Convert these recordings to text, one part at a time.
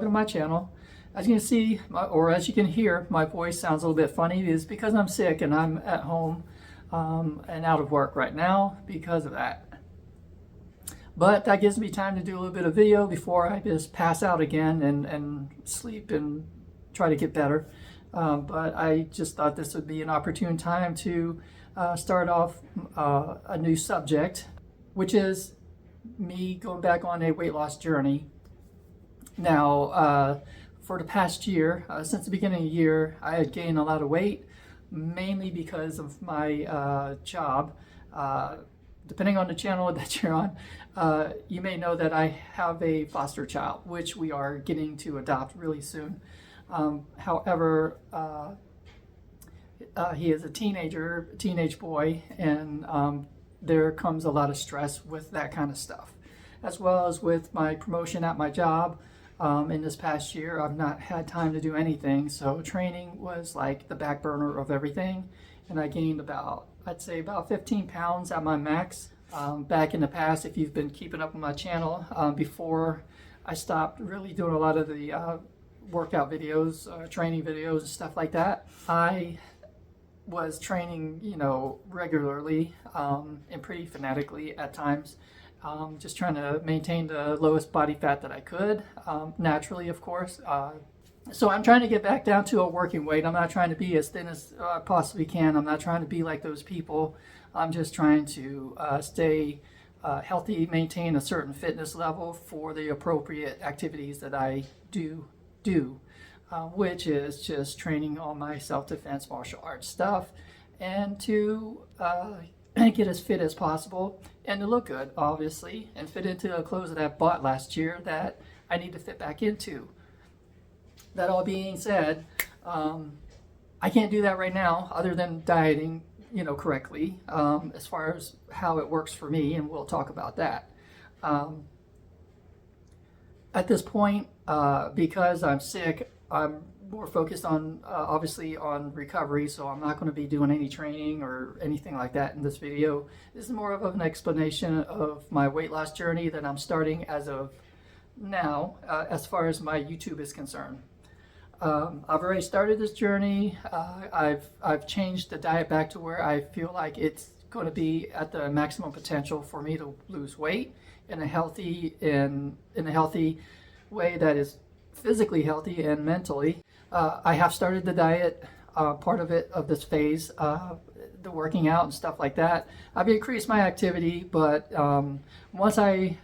welcome to my channel. As you can see, or as you can hear, my voice sounds a little bit funny. It is because I'm sick and I'm at home and out of work right now because of that. But that gives me time to do a little bit of video before I just pass out again and sleep and try to get better. But I just thought this would be an opportune time to start off a new subject, which is me going back on a weight loss journey. Now, for the past year, since the beginning of the year, I had gained a lot of weight, mainly because of my job. Depending on the channel that you're on, you may know that I have a foster child, which we are getting to adopt really soon. However, he is a teenage boy, and there comes a lot of stress with that kind of stuff, as well as with my promotion at my job. In this past year, I've not had time to do anything, so training was like the back burner of everything, and I gained about, I'd say about 15 pounds at my max. Back in the past, if you've been keeping up with my channel, before I stopped really doing a lot of the workout videos, training videos and stuff like that, I was training, regularly and pretty fanatically at times. Just trying to maintain the lowest body fat that I could, naturally, of course. So I'm trying to get back down to a working weight. I'm not trying to be as thin as I possibly can. I'm not trying to be like those people. I'm just trying to stay healthy, maintain a certain fitness level for the appropriate activities that I do, which is just training all my self-defense martial arts stuff, and to get as fit as possible and to look good, obviously, and fit into the clothes that I bought last year that I need to fit back into. That all being said, I can't do that right now other than dieting, correctly, as far as how it works for me, and we'll talk about that. At this point, because I'm sick, I'm more focused on, obviously, on recovery, so I'm not going to be doing any training or anything like that in this video. This is more of an explanation of my weight loss journey that I'm starting as of now, as far as my YouTube is concerned. I've already started this journey. I've changed the diet back to where I feel like it's going to be at the maximum potential for me to lose weight in a healthy way that is physically healthy and mentally. I have started the diet, part of this phase, the working out and stuff like that. I've increased my activity, but once I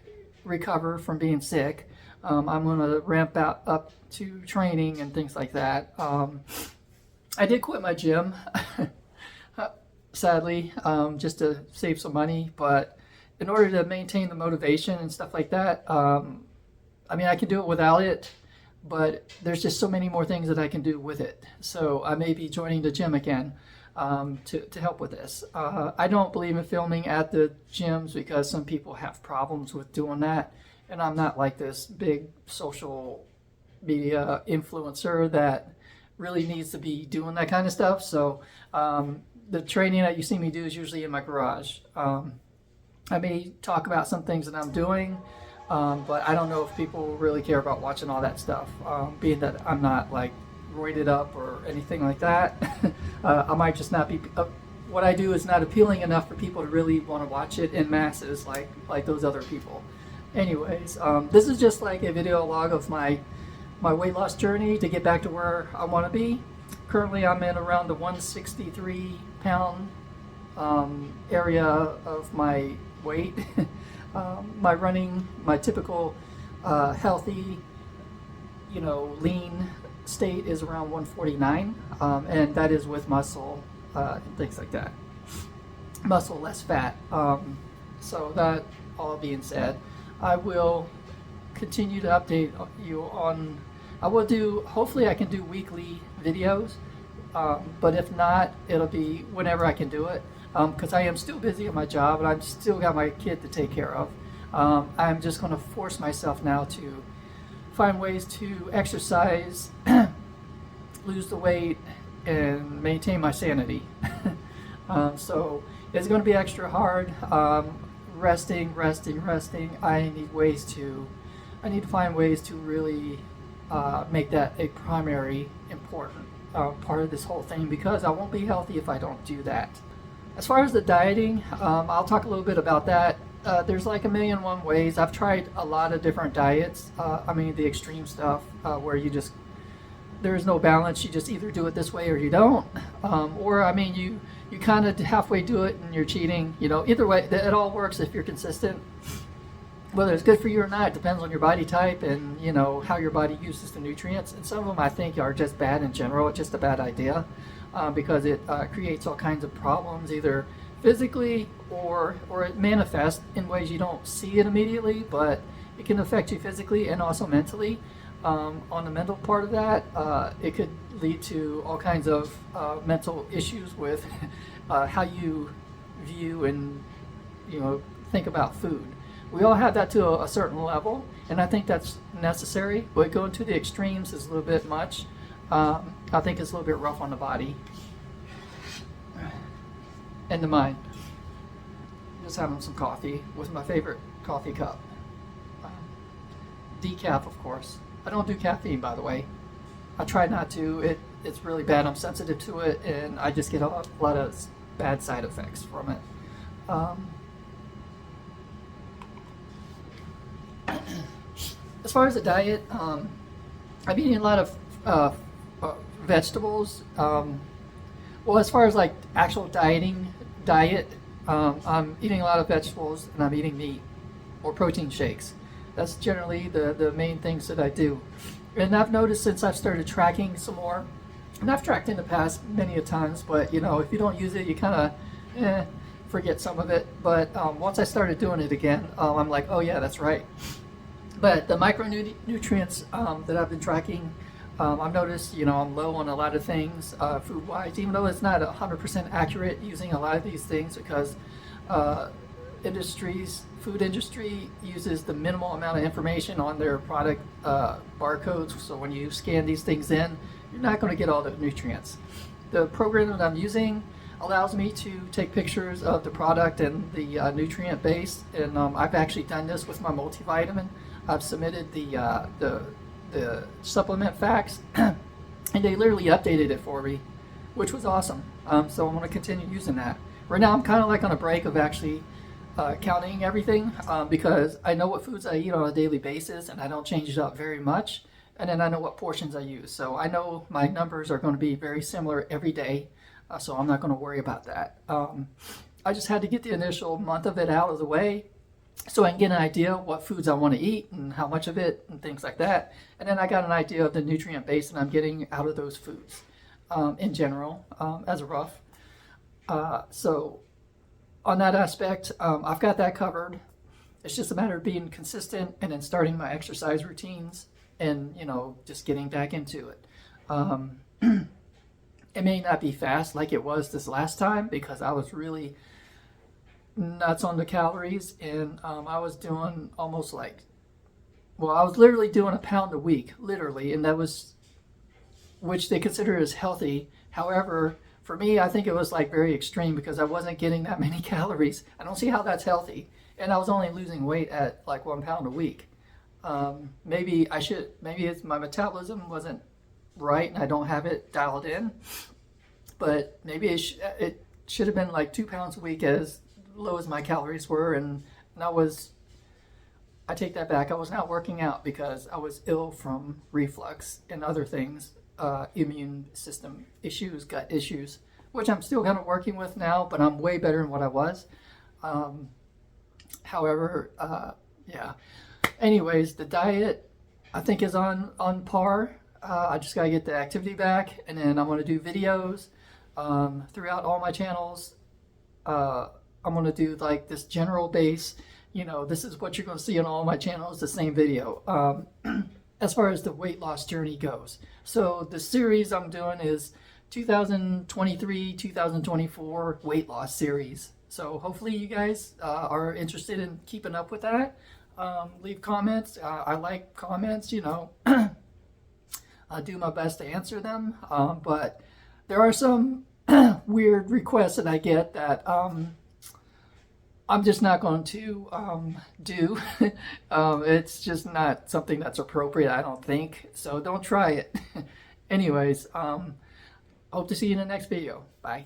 recover from being sick, I'm going to ramp up to training and things like that. I did quit my gym, sadly, just to save some money, but in order to maintain the motivation and stuff like that, I mean, I can do it without it, but there's just so many more things that I can do with it. So I may be joining the gym again to help with this. I don't believe in filming at the gyms because some people have problems with doing that. And I'm not like this big social media influencer that really needs to be doing that kind of stuff. So the training that you see me do is usually in my garage. I may talk about some things that I'm doing, but I don't know if people really care about watching all that stuff, being that I'm not like roided up or anything like that. I might just not be, what I do is not appealing enough for people to really want to watch it in masses like those other people. Anyways, this is just like a video log of my weight loss journey to get back to where I want to be. Currently I'm in around the 163 pound area of my weight. My typical healthy, lean state is around 149, and that is with muscle and things like that. Muscle, less fat. So that all being said, I will continue to update you on, hopefully I can do weekly videos, but if not, it'll be whenever I can do it, because I am still busy at my job and I've still got my kid to take care of. I'm just going to force myself now to find ways to exercise, lose the weight, and maintain my sanity. So it's going to be extra hard. Resting. I need to find ways to really make that a primary important part of this whole thing, because I won't be healthy if I don't do that. As far as the dieting, I'll talk a little bit about that. There's like 1,000,001 ways. I've tried a lot of different diets. I mean, the extreme stuff where there is no balance. You just either do it this way or you don't. Or, I mean, you kind of halfway do it and you're cheating. Either way, it all works if you're consistent. Whether it's good for you or not, it depends on your body type and, how your body uses the nutrients. And some of them I think are just bad in general. It's just a bad idea because it creates all kinds of problems, either physically or it manifests in ways you don't see it immediately, but it can affect you physically and also mentally. On the mental part of that, it could lead to all kinds of mental issues with how you view and think about food. We all have that to a certain level, and I think that's necessary, but going to the extremes is a little bit much. I think it's a little bit rough on the body and the mind. Just having some coffee with my favorite coffee cup. Decaf, of course. I don't do caffeine, by the way. I try not to. It's really bad. I'm sensitive to it, and I just get a lot of bad side effects from it. As far as the diet, I'm eating a lot of vegetables. Well, as far as like actual diet, I'm eating a lot of vegetables and I'm eating meat or protein shakes. That's generally the main things that I do. And I've noticed since I've started tracking some more, and I've tracked in the past many a times, but if you don't use it, you kind of forget some of it. But once I started doing it again, I'm like, oh yeah, that's right. But the micronutrients that I've been tracking, I've noticed, I'm low on a lot of things food-wise, even though it's not 100% accurate using a lot of these things, because food industry uses the minimal amount of information on their product barcodes. So when you scan these things in, you're not going to get all the nutrients. The program that I'm using allows me to take pictures of the product and the nutrient base, and I've actually done this with my multivitamin. I've submitted the supplement facts, and they literally updated it for me, which was awesome. So I'm going to continue using that. Right now I'm kind of like on a break of actually counting everything because I know what foods I eat on a daily basis, and I don't change it up very much. And then I know what portions I use. So I know my numbers are going to be very similar every day, so I'm not going to worry about that. I just had to get the initial month of it out of the way, so I can get an idea of what foods I want to eat and how much of it and things like that. And then I got an idea of the nutrient base that I'm getting out of those foods in general as a rough. So on that aspect, I've got that covered. It's just a matter of being consistent and then starting my exercise routines and, just getting back into it. It may not be fast like it was this last time because I was really nuts on the calories, and I was doing I was literally doing a pound a week, literally, and that was, which they consider as healthy. However, for me, I think it was like very extreme because I wasn't getting that many calories. I don't see how that's healthy, and I was only losing weight at like 1 pound a week. Maybe it's my metabolism wasn't right and I don't have it dialed in, but maybe it should have been like 2 pounds a week, as low as my calories were, and I take that back. I was not working out because I was ill from reflux and other things, immune system issues, gut issues, which I'm still kind of working with now, but I'm way better than what I was. However, yeah. Anyways, the diet I think is on par. I just got to get the activity back, and then I'm going to do videos throughout all my channels. I'm going to do like this general base, this is what you're going to see on all my channels, the same video, as far as the weight loss journey goes. So the series I'm doing is 2023, 2024 weight loss series. So hopefully you guys are interested in keeping up with that. Leave comments. I like comments, I do my best to answer them. But there are some weird requests that I get that I'm just not going to do. It's just not something that's appropriate, I don't think. So don't try it. Anyways, hope to see you in the next video. Bye.